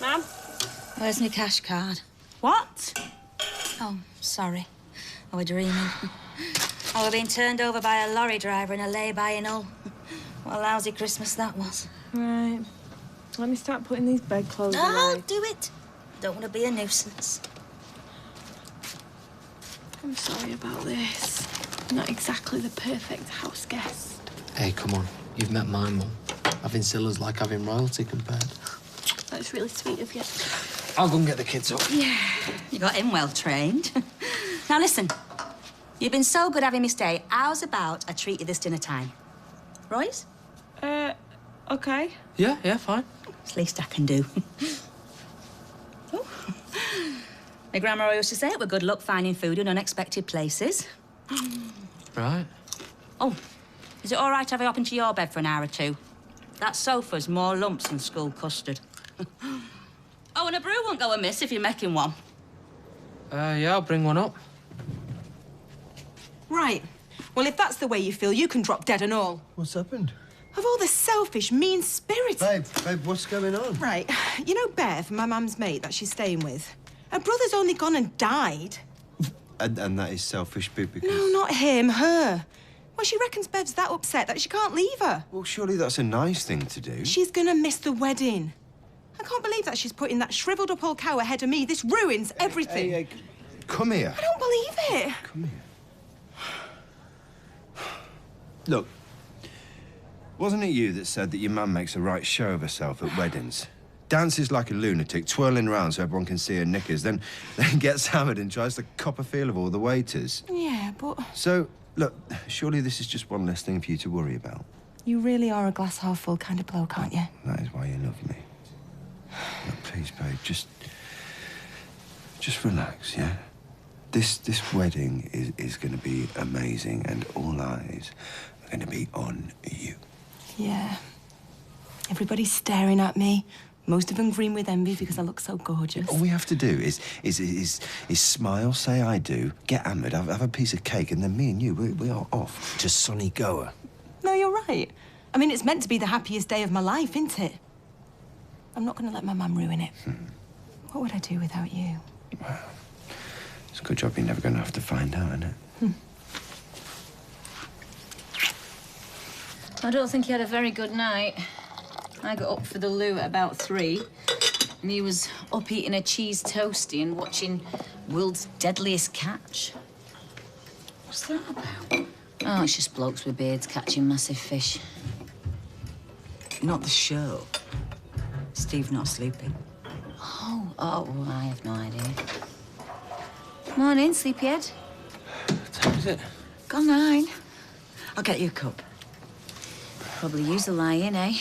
Ma'am? Where's my cash card? What? Oh, sorry. I was dreaming. I was being turned over by a lorry driver in a lay-by in Hull. What a lousy Christmas that was. Right. Let me start putting these bedclothes No, away. do it. Don't want to be a nuisance. I'm sorry about this. I'm not exactly the perfect house guest. Hey, come on. You've met my mum. Having Silla's like having royalty compared. That's really sweet of you. I'll go and get the kids up. Yeah, you got him well trained. Now listen, you've been so good having me stay. How's about I treat you this dinner time? Royce? Okay. Yeah, fine. It's the least I can do. Oh. My grandma used to say it were good luck finding food in unexpected places. Right. Oh, is it all right to have you up into your bed for an hour or two? That sofa's more lumps than school custard. Oh, and a brew won't go amiss if you're making one. Yeah, I'll bring one up. Right. Well, if that's the way you feel, you can drop dead and all. What's happened? Of all the selfish, mean-spirited... Babe, what's going on? Right. You know Bev, my mum's mate that she's staying with? Her brother's only gone and died. And that is selfish, Boo, because... No, not him, her. Well, she reckons Bev's that upset that she can't leave her. Well, surely that's a nice thing to do. She's gonna miss the wedding. I can't believe that she's putting that shriveled-up old cow ahead of me. This ruins everything. Hey, come here. I don't believe it. Come here. Look, wasn't it you that said that your mum makes a right show of herself at weddings? Dances like a lunatic, twirling around so everyone can see her knickers, then gets hammered and tries to cop a feel of all the waiters. Yeah, but... So, look, surely this is just one less thing for you to worry about. You really are a glass-half-full kind of bloke, aren't you? That is why you love me. Look, please, babe, just relax, yeah? This wedding is going to be amazing, and all eyes are going to be on you. Yeah. Everybody's staring at me. Most of them green with envy because I look so gorgeous. All we have to do is smile, say I do, get hammered, have a piece of cake, and then me and you, we are off to Sonny Goa. No, you're right. I mean, it's meant to be the happiest day of my life, isn't it? I'm not going to let my mum ruin it. What would I do without you? Well, it's a good job you're never going to have to find out, isn't it? I don't think he had a very good night. I got up for the loo at about 3, and he was up eating a cheese toastie and watching World's Deadliest Catch. What's that about? Oh, it's just blokes with beards catching massive fish. Not the show. Steve not sleeping. Oh, well, I have no idea. Morning, sleepyhead. What time is it? Gone 9. I'll get you a cup. Probably use the lie-in, eh?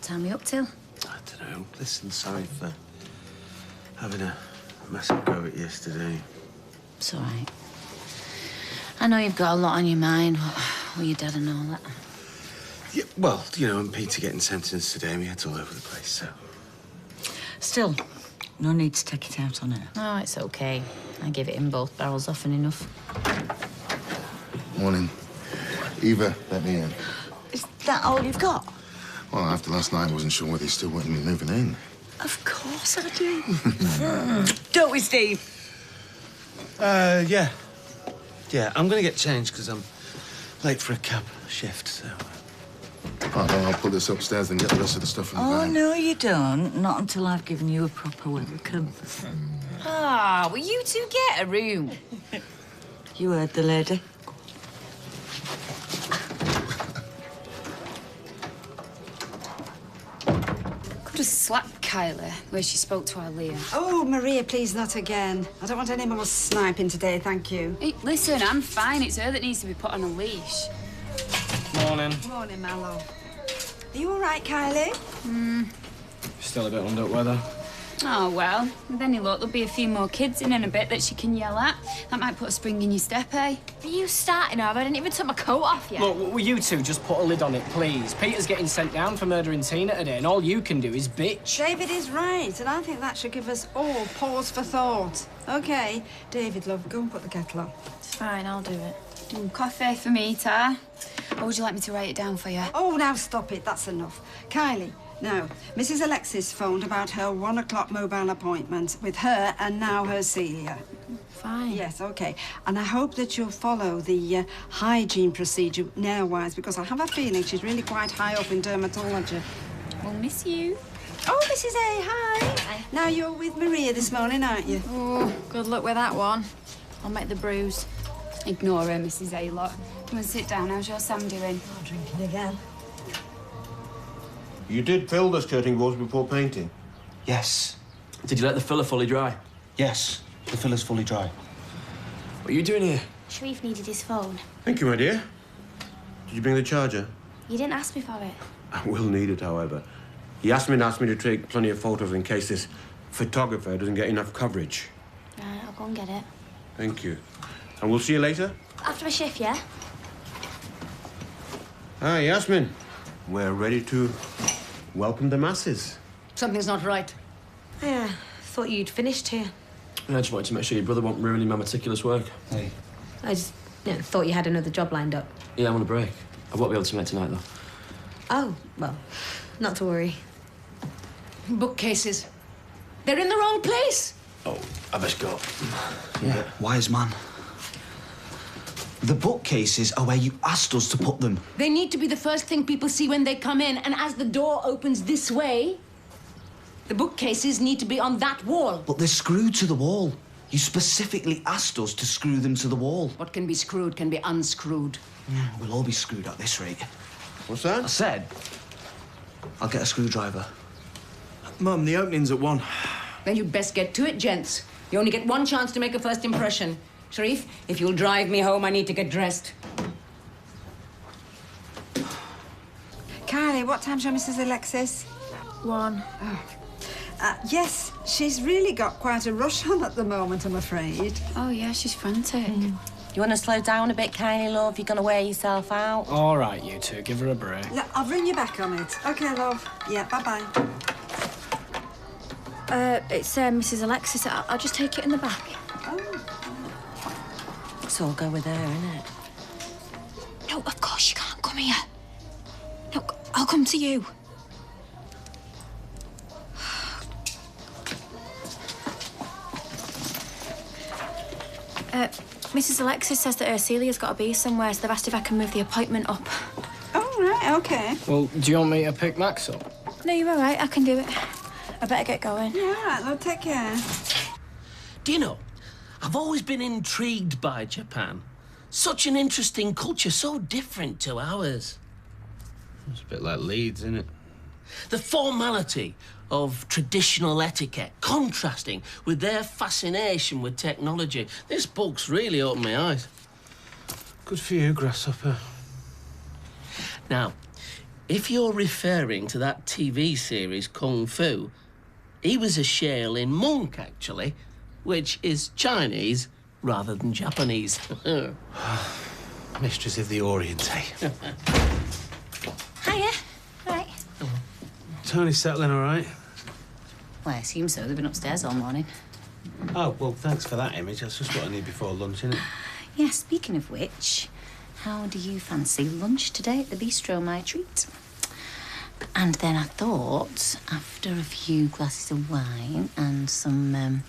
Time you up till? I don't know. Listen, sorry for having a massive go at yesterday. It's all right. I know you've got a lot on your mind with your dad and all that. Yeah, well, you know, and Peter getting sentenced today, my head's all over the place, so... Still, no need to take it out on her. Oh, it's okay. I give it in both barrels often enough. Morning. Eva, let me in. Is that all you've got? Well, after last night, I wasn't sure whether you still wanted me moving in. Of course I do. Don't we, Steve? Yeah. Yeah, I'm gonna get changed because I'm late for a cab shift, so... Right, well, I'll put this upstairs and get the rest of the stuff in the Oh, van. no, you don't. Not until I've given you a proper welcome. Ah, will you two get a room? You heard the lady. Could have slapped Kyla where she spoke to our Leah. Oh, Maria, please, not again. I don't want any more sniping today, thank you. Hey, listen, I'm fine. It's her that needs to be put on a leash. Morning. Morning, Mallow. Are you all right, Kylie? Still a bit under the weather. Oh, well, with any luck, there'll be a few more kids in a bit that she can yell at. That might put a spring in your step, eh? Are you starting over? I didn't even take my coat off yet. Look, will you two just put a lid on it, please? Peter's getting sent down for murdering Tina today, and all you can do is bitch. David is right, and I think that should give us all pause for thought. OK, David, love, go and put the kettle on. It's fine, I'll do it. Coffee for me, Tar. Or would you like me to write it down for you? Oh, now stop it, that's enough. Kylie, now, Mrs. Alexis phoned about her 1 o'clock mobile appointment with her and now her Celia. Fine. Yes, OK. And I hope that you'll follow the hygiene procedure nail-wise, because I have a feeling she's really quite high up in dermatology. We'll miss you. Oh, Mrs. A, hi. Hi. Now you're with Maria this morning, aren't you? Oh, good luck with that one. I'll make the brews. Ignore her, Mrs. A-lot. Come and sit down. How's your Sam doing? Oh, drinking again. You did fill the skirting boards before painting? Yes. Did you let the filler fully dry? Yes. The filler's fully dry. What are you doing here? Sharif needed his phone. Thank you, my dear. Did you bring the charger? You didn't ask me for it. I will need it, however. He asked me to take plenty of photos in case this photographer doesn't get enough coverage. Right, I'll go and get it. Thank you. And we'll see you later? After my shift, yeah? Hi, Yasmin. We're ready to welcome the masses. Something's not right. Yeah, thought you'd finished here. I just wanted to make sure your brother won't ruin my meticulous work. Hey. I just thought you had another job lined up. Yeah, I'm on a break. I won't be able to make tonight, though. Oh, well, not to worry. Bookcases. They're in the wrong place. Oh, I best go. Yeah. Wise man. The bookcases are where you asked us to put them. They need to be the first thing people see when they come in, and as the door opens this way, the bookcases need to be on that wall. But they're screwed to the wall. You specifically asked us to screw them to the wall. What can be screwed can be unscrewed. Yeah, we'll all be screwed at this rate. What's that? I said, I'll get a screwdriver. Mum, the opening's at 1. Then you'd best get to it, gents. You only get one chance to make a first impression. Sharif, if you'll drive me home, I need to get dressed. Kylie, what time's your Mrs. Alexis? 1. Yes, she's really got quite a rush on at the moment, I'm afraid. Oh, yeah, she's frantic. You want to slow down a bit, Kylie, love? You're going to wear yourself out. All right, you two, give her a break. Look, I'll bring you back on it. OK, love. Yeah, bye-bye. It's Mrs. Alexis. I'll just take it in the back. So I'll go with her, innit? No, of course you can't come here. No, I'll come to you. Mrs. Alexis says that Celia's got to be somewhere, so they've asked if I can move the appointment up. Oh, right, OK. Well, do you want me to pick Max up? No, you're all right. I can do it. I better get going. Yeah, all right, love, take care. Do you know, I've always been intrigued by Japan. Such an interesting culture, so different to ours. It's a bit like Leeds, isn't it? The formality of traditional etiquette, contrasting with their fascination with technology. This book's really opened my eyes. Good for you, Grasshopper. Now, if you're referring to that TV series Kung Fu, he was a Shaolin monk, actually, which is Chinese rather than Japanese. Mistress of the Orient, eh? Hiya. Right. Tony's settling all right? Well, I assume so. They've been upstairs all morning. Oh, well, thanks for that image. That's just what I need before lunch, isn't it? Yeah, speaking of which, how do you fancy lunch today at the bistro, my treat? And then I thought, after a few glasses of wine and some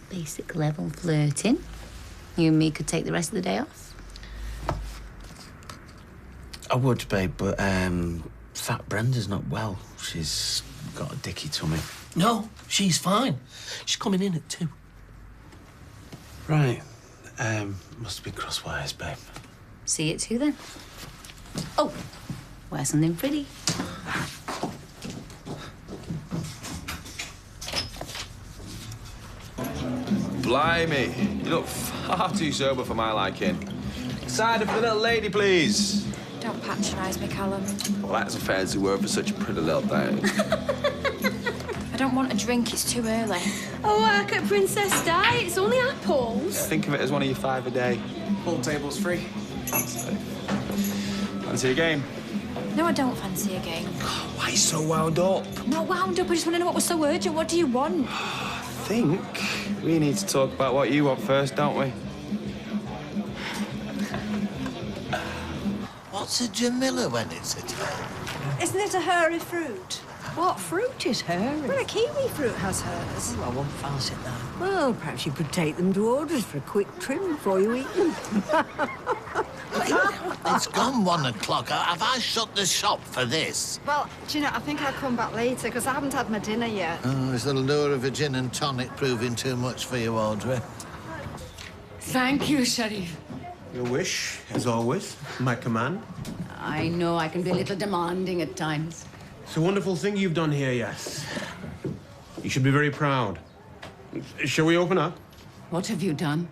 basic level flirting, you and me could take the rest of the day off. I would, babe, but Fat Brenda's not well. She's got a dicky tummy. No, she's fine. She's coming in at 2. Right. Must be cross wires, babe. See you at 2 then. Oh, wear something pretty. Blimey, you look far too sober for my liking. Cider for the little lady, please. Don't patronise me, Callum. Well, that's a fancy word for such a pretty little thing. I don't want a drink, it's too early. Oh, work at Princess Di. It's only apples. Think of it as one of your 5 a day. Pool table's free. Fancy a game? No, I don't fancy a game. Why so wound up? I'm not wound up, I just want to know what was so urgent. What do you want? I think we need to talk about what you want first, don't we? What's a Jamila when it's a tail? Isn't it a hairy fruit? What fruit is hairy? Well, a kiwi fruit has hers. Oh, I won't fancy that. Well, perhaps you could take them to Orders for a quick trim before you eat them. It's gone 1 o'clock. Have I shut the shop for this? Well, do you know, I think I'll come back later because I haven't had my dinner yet. Oh, is the lure of a gin and tonic proving too much for you, Audrey? Thank you, Sharif. Your wish, as always. My command. I know I can be a little demanding at times. It's a wonderful thing you've done here, yes. You should be very proud. Shall we open up? What have you done?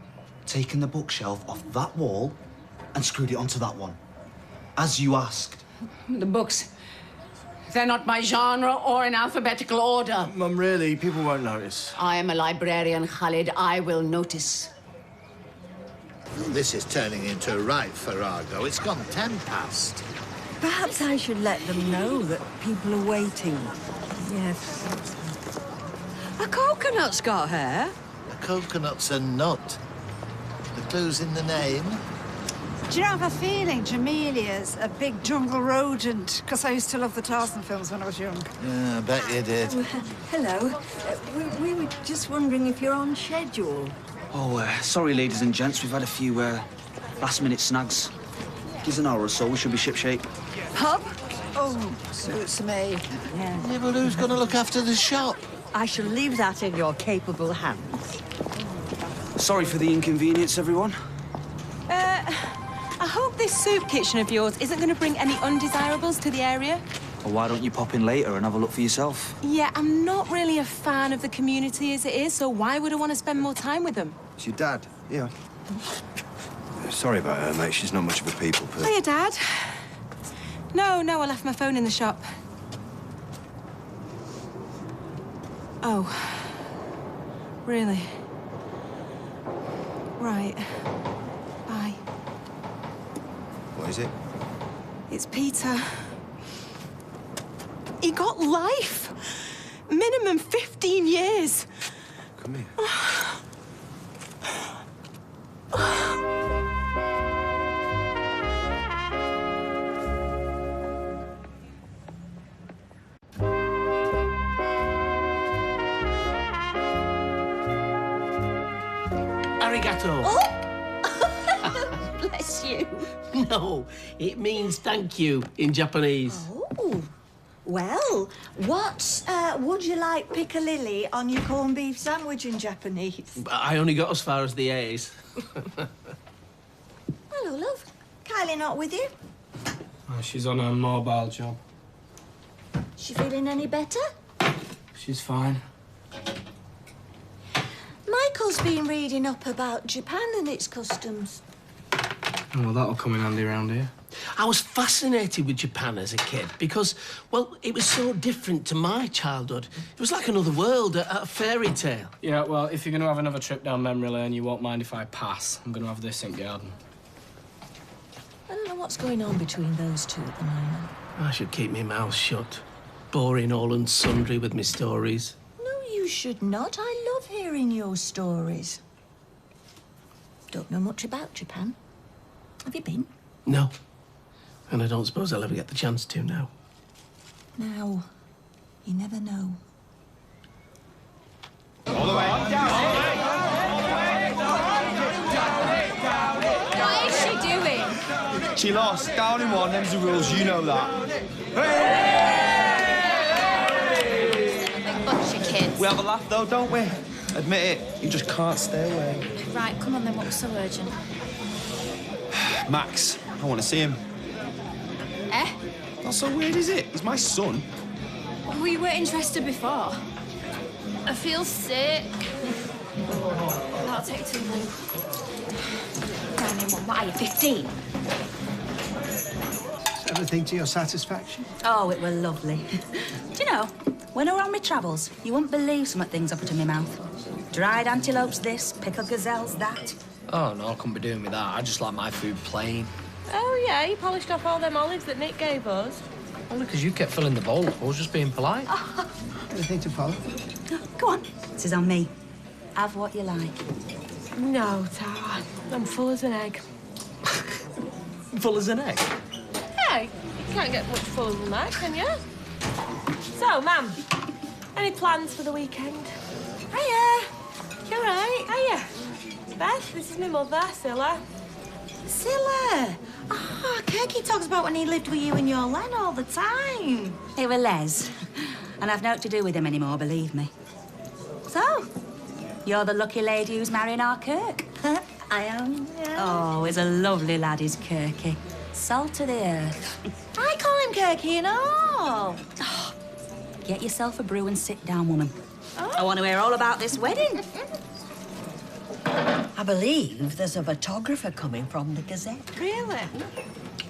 Taken the bookshelf off that wall and screwed it onto that one. As you asked. The books. They're not my genre or in alphabetical order. Mum, really, people won't notice. I am a librarian, Khalid. I will notice. Well, this is turning into a right farrago. It's gone 10 past. Perhaps I should let them know that people are waiting. Yes. A coconut's got hair. A coconut's a nut. The clue's in the name. Do you know, I have a feeling Jamelia's a big jungle rodent? Because I used to love the Tarzan films when I was young. Yeah, I bet you did. Hello. We were just wondering if you're on schedule. Oh, sorry, ladies and gents. We've had a few last-minute snags. Give us an hour or so, we should be shipshape. Pub? Oh, suits me. Yeah, but who's going to look after the shop? I shall leave that in your capable hands. Sorry for the inconvenience, everyone. I hope this soup kitchen of yours isn't going to bring any undesirables to the area. Well, why don't you pop in later and have a look for yourself? Yeah, I'm not really a fan of the community as it is, so why would I want to spend more time with them? It's your dad. Yeah. Sorry about her, mate. She's not much of a people person. Hiya, Dad. No, I left my phone in the shop. Oh. Really? Right. Bye. What is it? It's Peter. He got life. Minimum 15 years. Come here. Arigato. Oh! Bless you. No, it means thank you in Japanese. Oh. Well, what would you like piccalilli on your corned beef sandwich in Japanese? I only got as far as the A's. Hello, love. Kylie not with you? Oh, she's on a mobile job. She feeling any better? She's fine. Michael's been reading up about Japan and its customs. Oh, well, that'll come in handy around here. I was fascinated with Japan as a kid because, well, it was so different to my childhood. It was like another world, a fairy tale. Yeah, well, if you're going to have another trip down memory lane, you won't mind if I pass. I'm going to have this in garden. I don't know what's going on between those two at the moment. I should keep my mouth shut. Boring all and sundry with my stories. No, you should not. I love hearing your stories. Don't know much about Japan. Have you been? No. And I don't suppose I'll ever get the chance to now. Now, you never know. All the way. What is she doing? She lost. Down in one, them's the rules, you know that. Big bunch of kids. We have a laugh though, don't we? Admit it, you just can't stay away. Right, come on then, what was so urgent? Max, I want to see him. Eh? Not so weird, is it? He's my son. We were interested before. I feel sick. That'll take too long. 911, what are you, 15? Is everything to your satisfaction? Oh, it were lovely. Do you know, When I were on my travels, you wouldn't believe some of the things I put in my mouth. Dried antelopes this, pickled gazelles that. Oh, no, I couldn't be doing with that. I just like my food plain. Oh, yeah, you polished off all them olives that Nick gave us. Only because you kept filling the bowl. I was just being polite. Anything to follow? Go on. This is on me. Have what you like. No, Tara. I'm full as an egg. Full as an egg? Yeah, you can't get much fuller than that, can you? So, Mum, any plans for the weekend? Hiya. You all right? Hiya. Beth, this is my mother, Scylla. Scylla! Ah, Kirky talks about when he lived with you and your Len all the time. It were Les. And I've naught to do with him anymore, believe me. So, you're the lucky lady who's marrying our Kirk. I am, yeah. Oh, he's a lovely lad, is Kirky. Salt of the earth. I call him Kirky and all. Oh, get yourself a brew and sit down, woman. Oh. I want to hear all about this wedding. I believe there's a photographer coming from the Gazette. Really?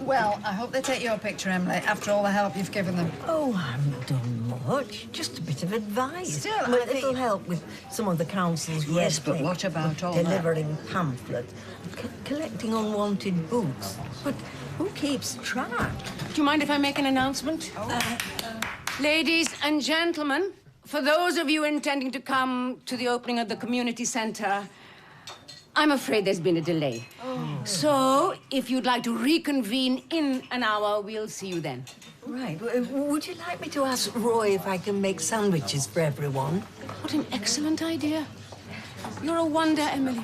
Well, I hope they take your picture, Emily, after all the help you've given them. Oh, I haven't done much. Just a bit of advice. Still, Well, I think- it'll help with some of the council's Yes, red but tape, what about all that? delivering pamphlets, collecting unwanted books. But who keeps track? Do you mind if I make an announcement? Ladies and gentlemen, for those of you intending to come to the opening of the community centre, I'm afraid there's been a delay. So, if you'd like to reconvene in an hour, we'll see you then. Right. Would you like me to ask Roy if I can make sandwiches for everyone? What an excellent idea. You're a wonder, Emily.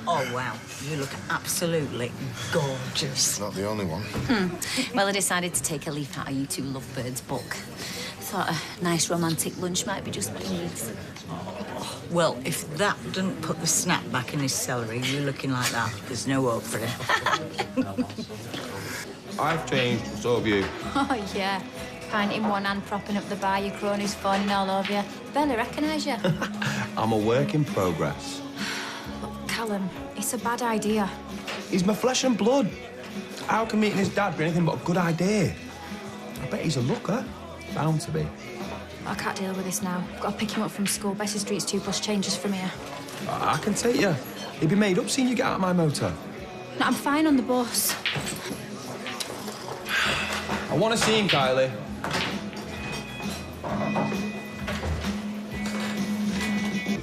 Oh, wow. You look absolutely gorgeous. Not the only one. Well, I decided to take a leaf out of you two lovebirds' book. Thought a nice romantic lunch might be just what he needs. Well, if that doesn't put the snap back in his celery, you looking like that, there's no hope for him. I've changed, so have you. Oh, yeah. Pint in one hand, propping up the bar, your cronies fawning all over you. Barely recognise you. I'm a work in progress. Callum, it's a bad idea. He's my flesh and blood. How can meeting his dad be anything but a good idea? I bet he's a looker. Bound to be. I can't deal with this now. Got to pick him up from school. Bessie Street's 2 bus changes from here. I can take you. He'd be made up seeing you get out of my motor. No, I'm fine on the bus. I want to see him, Kylie.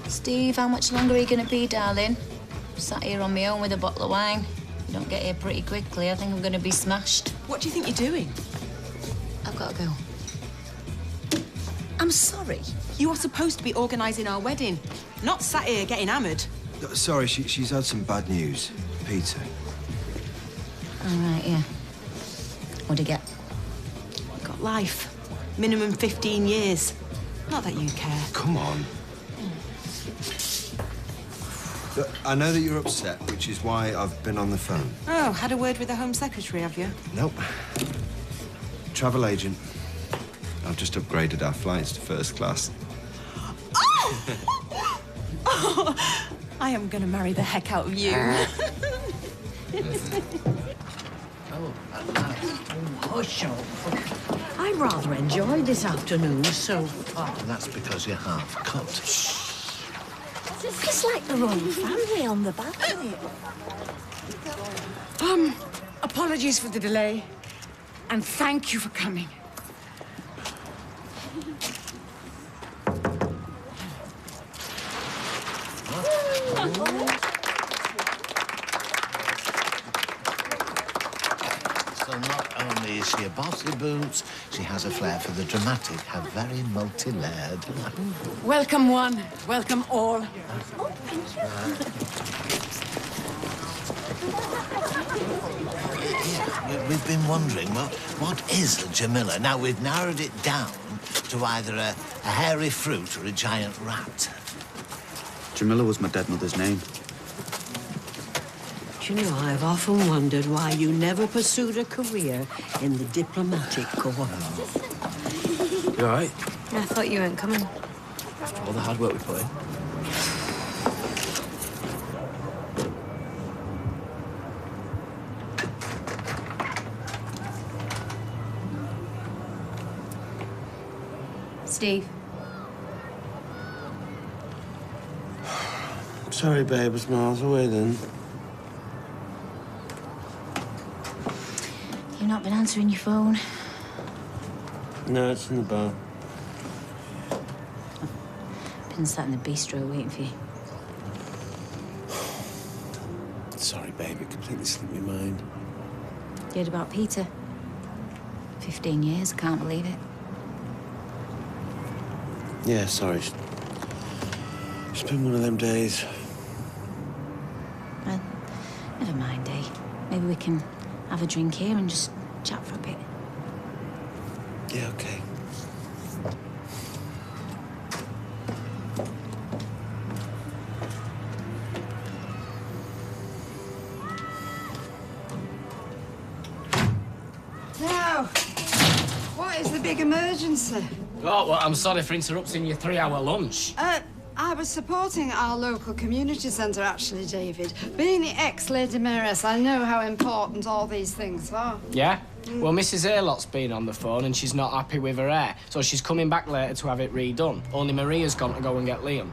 Steve, how much longer are you going to be, darling? Sat here on my own with a bottle of wine. You don't get here pretty quickly. I think I'm going to be smashed. What do you think you're doing? I've got to go. I'm sorry. You are supposed to be organising our wedding, not sat here getting hammered. Sorry, she's had some bad news. Peter. All right, yeah. What'd you get? Got life. Minimum 15 years. Not that you care. Come on. Look, I know that you're upset, which is why I've been on the phone. Oh, had a word with the Home Secretary, have you? Nope. Travel agent. I've just upgraded our flights to first class. Oh, I am going to marry the heck out of you. Hush up. I rather enjoyed this afternoon so far. That's because you're half cut. It's like the royal family on the balcony. Apologies for the delay. And thank you for coming. So not only is she a bossy boots, she has a flair for the dramatic, her very multi-layered. Welcome one, welcome all. We've been wondering, well, what is a Jamila? Now, we've narrowed it down to either a hairy fruit or a giant rat. Jamila was my dead mother's name. Do you know, I've often wondered why you never pursued a career in the diplomatic corps. You all right? I thought you weren't coming. After all the hard work we put in. Steve. Sorry, babe, it's miles away then. You've not been answering your phone. No, it's in the bar. Been sat in the bistro waiting for you. Sorry, babe, it completely slipped my mind. You heard about Peter? 15 years, I can't believe it. Yeah, sorry. It's been one of them days. Well, never mind, eh? Maybe we can have a drink here and just chat for a bit. Yeah, okay. Now, what is the big emergency? Oh, well, I'm sorry for interrupting your 3-hour lunch. I was supporting our local community centre, actually, David. Being the ex-Lady Mayoress, I know how important all these things are. Yeah? Well, Mrs. Aylot's been on the phone and she's not happy with her hair, so she's coming back later to have it redone. Only Maria's gone to go and get Liam.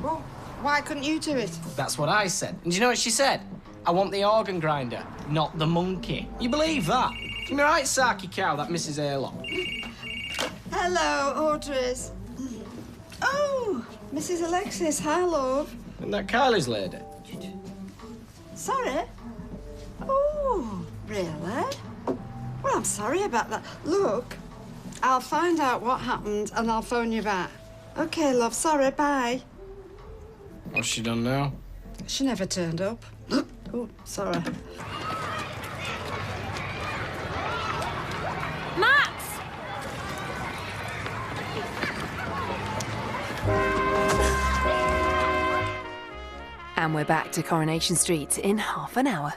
Well, why couldn't you do it? That's what I said. And do you know what she said? I want the organ grinder, not the monkey. You believe that? You're right, Saki cow, that Mrs. Aylot. Hello, Audrey's. Oh, Mrs. Alexis, hi, love. Isn't that Kylie's lady? Sorry? Oh, really? Well, I'm sorry about that. Look, I'll find out what happened and I'll phone you back. OK, love, sorry, bye. What's she done now? She never turned up. Oh, sorry. Max! And we're back to Coronation Street in half an hour.